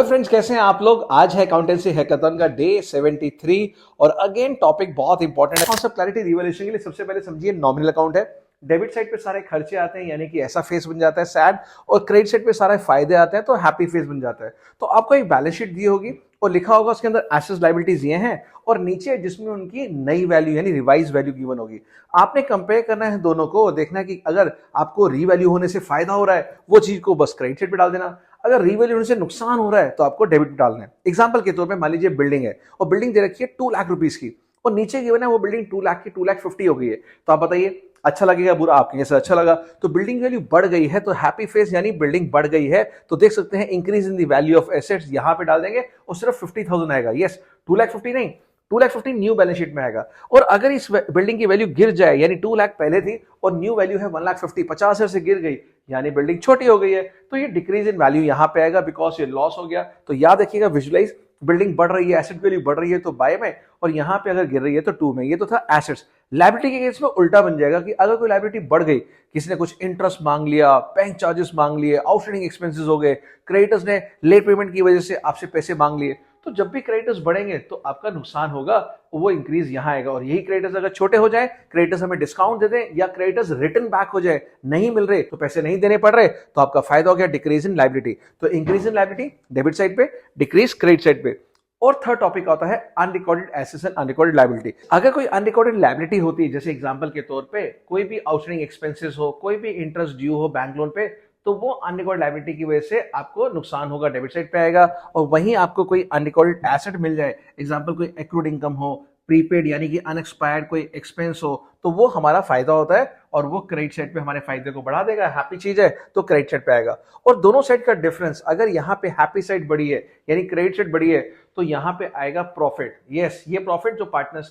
Friends, कैसे हैं आप लोग। आज है अकाउंटेंसी हैकाथन का डे 73 और अगेन टॉपिक बहुत इंपॉर्टेंट है। कॉन्सेप्ट क्लैरिटी रिवॉल्यूशन के लिए सबसे पहले समझिए नॉमिनल अकाउंट है। डेबिट साइड पे सारे खर्चे आते हैं यानी कि ऐसा फेस बन जाता है सैड, और क्रेडिट साइड पे सारे फायदे आते हैं तो हैप्पी फेस बन जाता है। तो आपको एक बैलेंस शीट दी होगी और लिखा होगा उसके अंदर एसेट्स लायबिलिटीज ये हैं और नीचे जिसमें उनकी नई वैल्यू यानी रिवाइज वैल्यू गिवन होगी। आपने कंपेयर करना है दोनों को, देखना है कि अगर आपको रीवैल्यू होने से फायदा हो रहा है वो चीज को बस क्रेडिट साइड पे डाल देना, अगर रीवैल्यू होने से नुकसान हो रहा है तो आपको डेबिट पे डालना है। एग्जांपल के तौर पे मान लीजिए बिल्डिंग है और बिल्डिंग दे रखी है 2 लाख रुपीस की और नीचे गिवन है वो बिल्डिंग 2 लाख की 2 लाख 50 हो गई है। तो आप बताइए अच्छा लगेगा बुरा, आपके कैसे अच्छा लगा। तो बिल्डिंग वैल्यू बढ़ गई है तो हैप्पी फेस यानी बिल्डिंग बढ़ गई है, तो देख सकते हैं increase in the value of assets यहां पे डाल देंगे और सिर्फ 50,000 आएगा। यस, 2 लाख 50 नहीं, 2 लाख 50 न्यू बैलेंस शीट में आएगा। और अगर इस बिल्डिंग की वैल्यू गिर जाए यानी 2 लाख पहले थी और न्यू वैल्यू है 1 लाख 50, 50,000 से गिर गई यानी बिल्डिंग छोटी हो गई है, तो ये डिक्रीज इन वैल्यू यहां पे आएगा बिकॉज ये लॉस हो गया। तो याद रखिएगा, विजुलाइज, बिल्डिंग बढ़ रही है, एसेट वैल्यू बढ़ रही है तो बाय में, और यहां पे अगर गिर रही है तो टू में। ये तो था एसेट्स। लायबिलिटी के केस में उल्टा बन जाएगा कि अगर कोई लायबिलिटी बढ़ गई, किसी ने कुछ इंटरेस्ट मांग लिया, बैंक चार्जेस मांग लिए, आउटस्टैंडिंग एक्सपेंसेस हो गए, क्रेडिटर्स ने लेट पेमेंट की वजह से आपसे पैसे मांग लिए, तो जब भी क्रेडिटर्स बढ़ेंगे तो आपका नुकसान होगा, वो इंक्रीज यहां आएगा। और यही क्रेडिटर्स अगर छोटे हो जाए, क्रेडिटर्स हमें डिस्काउंट दे दें या क्रेडिटर्स रिटर्न बैक हो जाए, नहीं मिल रहे तो पैसे नहीं देने पड़ रहे, तो आपका फायदा हो गया डिक्रीज इन लायबिलिटी। तो increase in liability debit side पे, डिक्रीज क्रेडिट साइड पे। और थर्ड टॉपिक आता है unrecorded assets and unrecorded liability. अगर कोई अनरिकॉर्डेड लायबिलिटी होती है, जैसे एग्जांपल के तौर पे कोई भी आउटस्टैंडिंग एक्सपेंसेस हो, कोई भी इंटरेस्ट ड्यू हो बैंक लोन पे, तो वो अनरिकॉर्डेड लायबिलिटी की वजह से आपको नुकसान होगा, डेबिट साइड पे आएगा। और वहीं आपको कोई अनरिकॉर्डेड एसेट मिल जाए, एग्जांपल कोई एक्रूड इनकम हो, प्रीपेड यानी कि अनएक्सपायर्ड कोई एक्सपेंस हो, तो वो हमारा फायदा होता है और वो क्रेडिट साइड पे हमारे फायदे को बढ़ा देगा। हैप्पी चीज है तो क्रेडिट साइड पे आएगा। और दोनों साइड का डिफरेंस, अगर यहाँ पे हैप्पी साइड बड़ी है यानी क्रेडिट साइड बड़ी है, तो यहाँ पे आएगा प्रॉफिट। यस, ये प्रॉफिट जो पार्टनर्स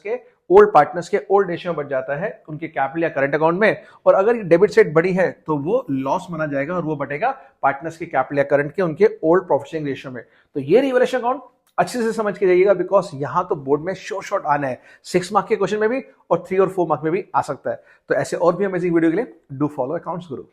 के ओल्ड रेशियो में बढ़ जाता है उनके कैपिटल या करंट अकाउंट में। और अगर ये डेबिट साइड बड़ी है तो वो लॉस माना जाएगा और वो बटेगा पार्टनर्स के कैपिटल या करंट के उनके ओल्ड प्रॉफिट रेशियो में। तो ये रिवैल्यूएशन अकाउंट अच्छे से समझ के जाइएगा बिकॉज यहां तो बोर्ड में शॉर्ट आना है, 6 मार्क के क्वेश्चन में भी और 3 और 4 मार्क में भी आ सकता है। तो ऐसे और भी अमेजिंग वीडियो के लिए डू फॉलो अकाउंट्स गुरु।